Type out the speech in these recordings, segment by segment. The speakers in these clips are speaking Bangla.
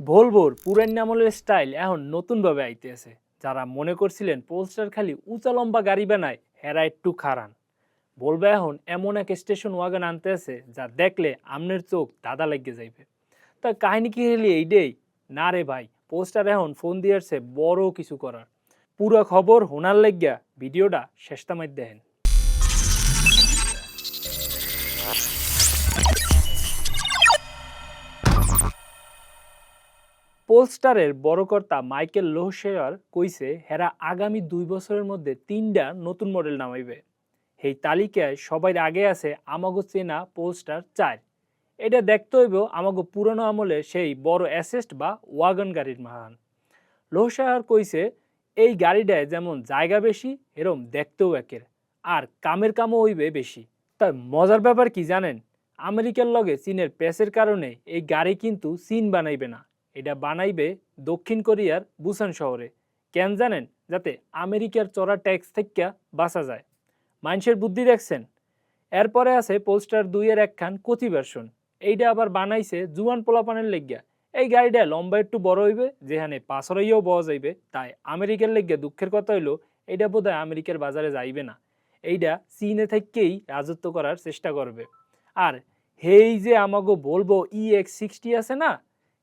ভলভোর পুরান আমলের স্টাইল এখন নতুনভাবে আইতেছে। যারা মনে করছিলেন পোলস্টার খালি উঁচা লম্বা গাড়ি বানায়, হেরা একটু খারান। বলবে এখন এমন এক স্টেশন ওয়াগন আনতে আছে যা দেখলে আমনের চোখ দাদা লেগে যাইবে। তা কাহিনী কি হলি এইটাই? না রে ভাই, পোস্টার এখন ফোন দিয়েছে বড় কিছু করার। পুরো খবর হোনার লাগিয়া ভিডিওটা শেষতামাই দেখেন। পোলস্টারের বড় কর্তা মাইকেল লোহশেয়ার কইছে হেরা আগামী 2 বছরের মধ্যে 3টা নতুন মডেল নামাইবে। এই তালিকায় সবার আগে আছে আমাগো চেনা পোলস্টার 4। এটা দেখতে হইব আমাগো পুরনো আমলে সেই বড় অ্যাসেস্ট বা ওয়াগন গাড়ির মাহান। লোহশেয়ার কইছে এই গাড়িটায় যেমন জায়গা বেশি এরম দেখতেও একের, আর কামের কামও হইবে বেশি। তাই মজার ব্যাপার কি জানেন? আমেরিকার লগে চীনের প্যাসের কারণে এই গাড়ি কিন্তু চীন বানাইবে না, এটা বানাইবে দক্ষিণ কোরিয়ার বুসান শহরে। কেন জানেন? যাতে আমেরিকার চড়া ট্যাক্স থেকে বাঁচা যায়। মানুষের বুদ্ধি দেখছেন? এরপরে আছে পোস্টার 2-এর একখান কচি ভার্সন। এইটা আবার বানাইছে জুয়ান পোলাপানের লেগিয়া। এই গাড়িটা লম্বা একটু বড় হইবে, যেখানে পাঁচরাইও বওয়া যাইবে। তাই আমেরিকার লেগিয়া দুঃখের কথা হইলো এইটা বোধহয় আমেরিকার বাজারে যাইবে না। এইটা চীনে থেকেই রাজত্ব করার চেষ্টা করবে। আর হেই যে আমাগো বলবো EX60 আছে না,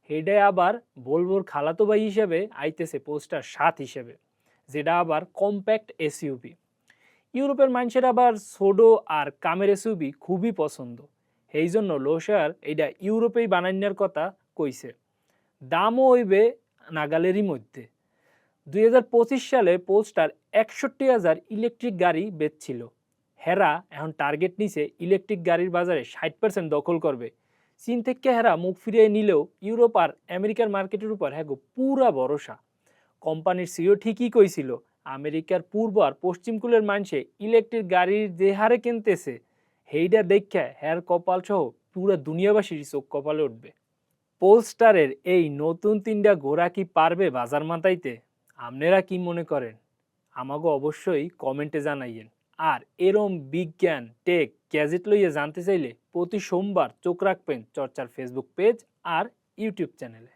হেডায় আবার ভলভোর খালাতো ভাই হিসেবে আইতেছে পোস্টার 7 হিসেবে, যেটা আবার কম্প্যাক্ট এসইউভি। ইউরোপের মানুষের আবার সোডো আর কামের এসইউভি খুবই পছন্দ। এই জন্য লোহশেয়ার এইটা ইউরোপেই বানানোর কথা কইছে। দামও হইবে নাগালেরই মধ্যে। 2025 সালে পোস্টার 61,000 ইলেকট্রিক গাড়ি বেচছিল। হেরা এখন টার্গেট নিছে ইলেকট্রিক গাড়ির বাজারে 60% দখল করবে। চীন থেকে হেরা মুখ ফিরিয়ে নিলেও ইউরোপ আর আমেরিকার মার্কেটের উপর হ্যাঁ পুরা ভরসা। কোম্পানির সিও ঠিকই কইছিল, আমেরিকার পূর্ব আর পশ্চিম কূলের মানুষে ইলেকট্রিক গাড়ির যে হারে কিনতেছে, হেইডা দেখা হ্যার কপাল সহ পুরা দুনিয়াবাসীর চোখ কপালে উঠবে। পোলস্টারের এই নতুন 3টা ঘোড়া কি পারবে বাজার মাতাইতে? আপনারা কি মনে করেন? আমাকে অবশ্যই কমেন্টে জানাইয়েন। আর এরম বিজ্ঞান, টেক, গ্যাজেট লইয়ে জানতে চাইলে প্রতি সোমবার চোখ রাখবেন চর্চার ফেসবুক পেজ আর ইউটিউব চ্যানেলে।